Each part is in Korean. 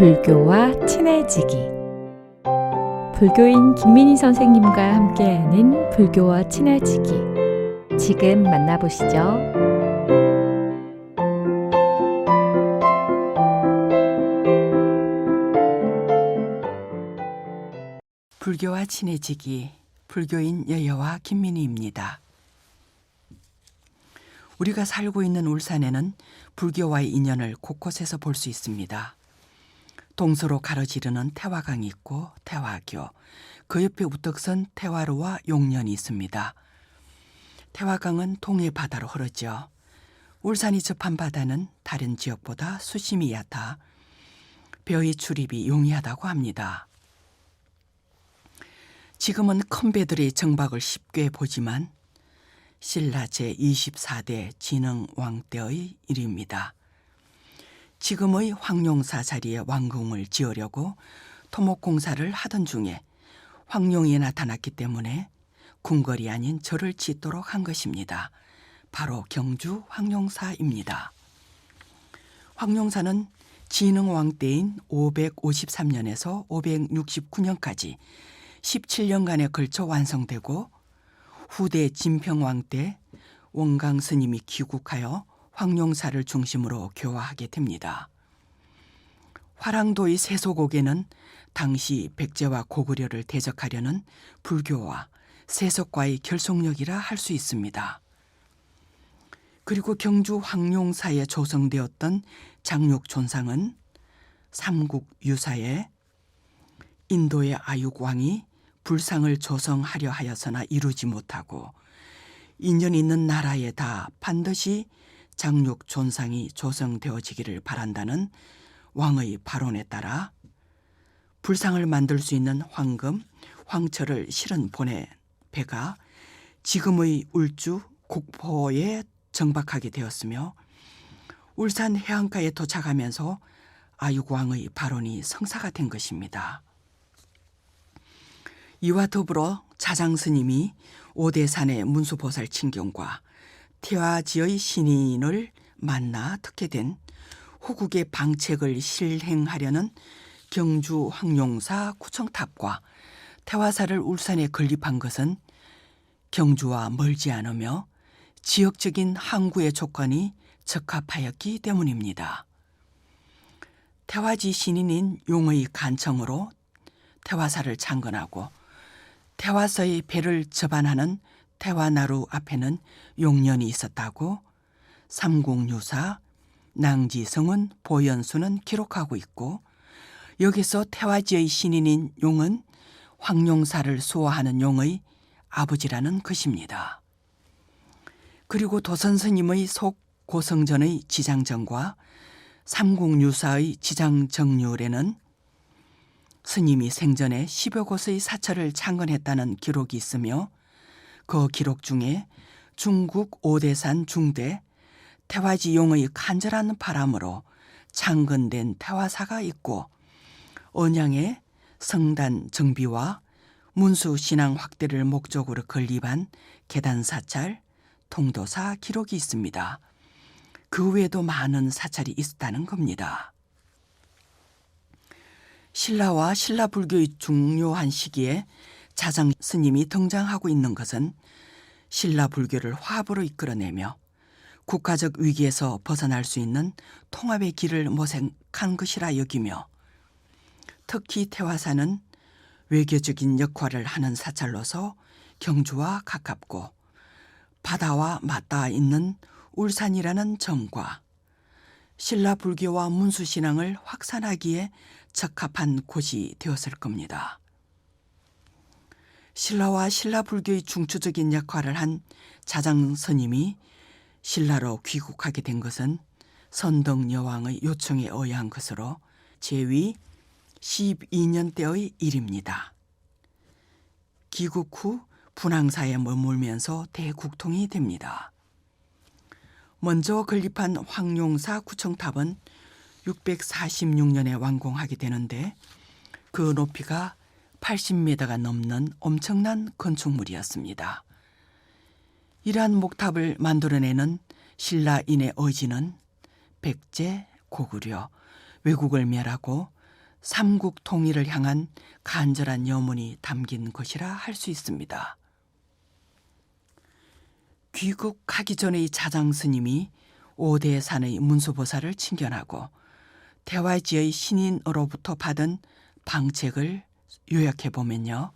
불교와 친해지기. 불교인 김민희 선생님과 함께하는 불교와 친해지기. 지금 만나보시죠. 불교와 친해지기, 불교인 여여와 김민희입니다. 우리가 살고 있는 울산에는 불교와의 인연을 곳곳에서 볼 수 있습니다. 동서로 가로지르는 태화강이 있고 태화교, 그 옆에 우뚝선 태화로와 용련이 있습니다. 태화강은 동해 바다로 흐르죠. 울산이 접한 바다는 다른 지역보다 수심이 얕아 배의 출입이 용이하다고 합니다. 지금은 큰 배들이 정박을 쉽게 보지만 신라 제24대 진흥왕 때의 일입니다. 지금의 황룡사 자리에 왕궁을 지으려고 토목공사를 하던 중에 황룡이 나타났기 때문에 궁궐이 아닌 절을 짓도록 한 것입니다. 바로 경주 황룡사입니다. 황룡사는 진흥왕 때인 553년에서 569년까지 17년간에 걸쳐 완성되고 후대 진평왕 때 원강 스님이 귀국하여 황룡사를 중심으로 교화하게 됩니다. 화랑도의 세속옥에는 당시 백제와 고구려를 대적하려는 불교와 세속과의 결속력이라 할 수 있습니다. 그리고 경주 황룡사에 조성되었던 장육촌상은 삼국유사에 인도의 아육왕이 불상을 조성하려 하여서나 이루지 못하고 인연 있는 나라에 다 반드시 장육촌상이 조성되어지기를 바란다는 왕의 발언에 따라 불상을 만들 수 있는 황금, 황철을 실은 보내 배가 지금의 울주 국포에 정박하게 되었으며 울산 해안가에 도착하면서 아육왕의 발언이 성사가 된 것입니다. 이와 더불어 자장스님이 오대산의 문수보살 친경과 태화지의 신인을 만나 듣게 된 호국의 방책을 실행하려는 경주 황룡사 구청탑과 태화사를 울산에 건립한 것은 경주와 멀지 않으며 지역적인 항구의 조건이 적합하였기 때문입니다. 태화지 신인인 용의 간청으로 태화사를 창건하고 태화서의 배를 접안하는 태화나루 앞에는 용련이 있었다고 삼국유사, 낭지성은 보연수는 기록하고 있고 여기서 태화지의 신인인 용은 황룡사를 수호하는 용의 아버지라는 것입니다. 그리고 도선스님의 속 고성전의 지장정과 삼국유사의 지장정률에는 스님이 생전에 10여 곳의 사찰을 창건했다는 기록이 있으며 그 기록 중에 중국 오대산 중대 태화지 용의 간절한 바람으로 창건된 태화사가 있고 언양에 성단 정비와 문수 신앙 확대를 목적으로 건립한 계단 사찰, 통도사 기록이 있습니다. 그 외에도 많은 사찰이 있었다는 겁니다. 신라와 신라 불교의 중요한 시기에 자장 스님이 등장하고 있는 것은 신라 불교를 화합으로 이끌어내며 국가적 위기에서 벗어날 수 있는 통합의 길을 모색한 것이라 여기며 특히 태화사는 외교적인 역할을 하는 사찰로서 경주와 가깝고 바다와 맞닿아 있는 울산이라는 점과 신라 불교와 문수신앙을 확산하기에 적합한 곳이 되었을 겁니다. 신라와 신라 불교의 중추적인 역할을 한 자장스님이 신라로 귀국하게 된 것은 선덕 여왕의 요청에 의한 것으로 제위 12년 때의 일입니다. 귀국 후 분황사에 머물면서 대국통이 됩니다. 먼저 건립한 황룡사 구청탑은 646년에 완공하게 되는데 그 높이가 80m가 넘는 엄청난 건축물이었습니다. 이러한 목탑을 만들어내는 신라인의 의지는 백제, 고구려, 외국을 멸하고 삼국 통일을 향한 간절한 염원이 담긴 것이라 할 수 있습니다. 귀국하기 전의 자장 스님이 오대산의 문수보살을 친견하고 대화지의 신인으로부터 받은 방책을 요약해 보면요.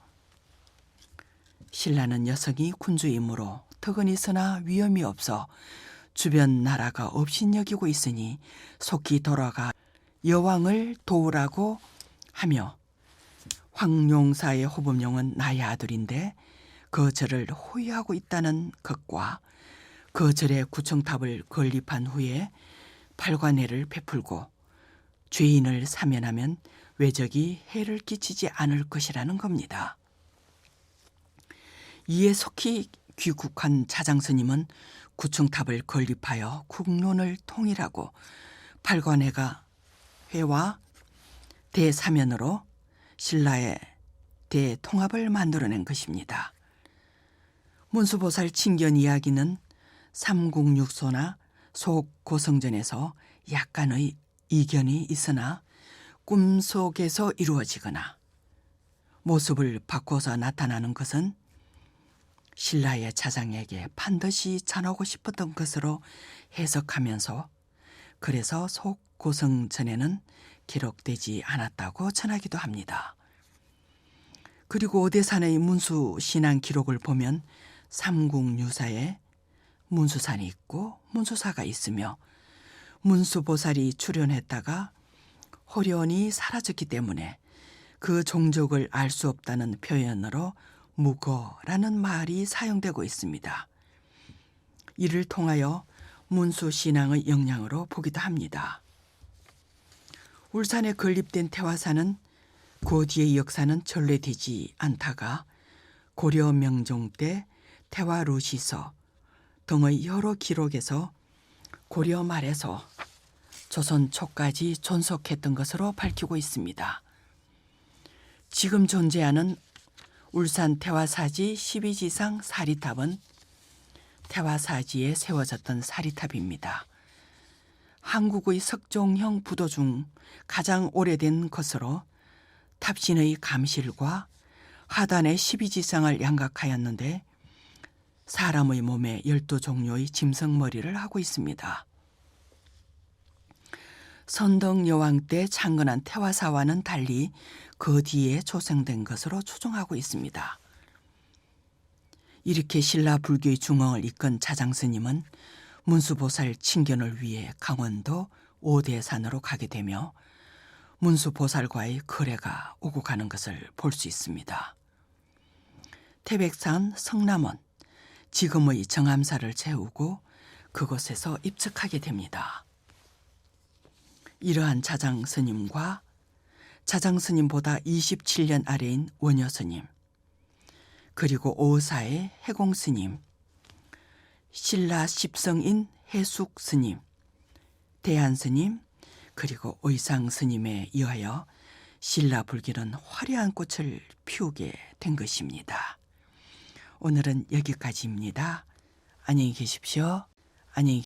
신라는 여성이 군주이므로 덕은 있으나 위험이 없어 주변 나라가 업신여기고 있으니 속히 돌아가 여왕을 도우라고 하며 황룡사의 호범룡은 나의 아들인데 그 절을 호위하고 있다는 것과 그 절의 구청탑을 건립한 후에 팔관해를 베풀고 죄인을 사면하면 외적이 해를 끼치지 않을 것이라는 겁니다. 이에 속히 귀국한 자장스님은 구청탑을 건립하여 국론을 통일하고 팔관해가 회와 대사면으로 신라의 대통합을 만들어낸 것입니다. 문수보살 친견 이야기는 삼국육소나 속고성전에서 약간의 이견이 있으나 꿈속에서 이루어지거나 모습을 바꿔서 나타나는 것은 신라의 자장에게 반드시 전하고 싶었던 것으로 해석하면서 그래서 속고성전에는 기록되지 않았다고 전하기도 합니다. 그리고 오대산의 문수 신앙 기록을 보면 삼국유사에 문수산이 있고 문수사가 있으며 문수보살이 출현했다가 호련히 사라졌기 때문에 그 종족을 알 수 없다는 표현으로 무거라는 말이 사용되고 있습니다. 이를 통하여 문수신앙의 영향으로 보기도 합니다. 울산에 건립된 태화사는 그 뒤의 역사는 전례되지 않다가 고려 명종 때 태화루시서 등의 여러 기록에서 고려 말에서 조선 초까지 존속했던 것으로 밝히고 있습니다. 지금 존재하는 울산 태화사지 12지상 사리탑은 태화사지에 세워졌던 사리탑입니다. 한국의 석종형 부도 중 가장 오래된 것으로 탑신의 감실과 하단의 12지상을 양각하였는데 사람의 몸에 12종류의 짐승머리를 하고 있습니다. 선덕여왕 때 창건한 태화사와는 달리 그 뒤에 조성된 것으로 추정하고 있습니다. 이렇게 신라 불교의 중흥을 이끈 자장스님은 문수보살 친견을 위해 강원도 오대산으로 가게 되며 문수보살과의 거래가 오고 가는 것을 볼 수 있습니다. 태백산 성남원, 지금의 정암사를 채우고 그곳에서 입측하게 됩니다. 이러한 자장스님과 자장스님보다 27년 아래인 원효스님, 그리고 오사의 해공스님, 신라 십성인 해숙스님, 대한스님, 그리고 의상스님에 의하여 신라 불교는 화려한 꽃을 피우게 된 것입니다. 오늘은 여기까지입니다. 안녕히 계십시오. 안녕히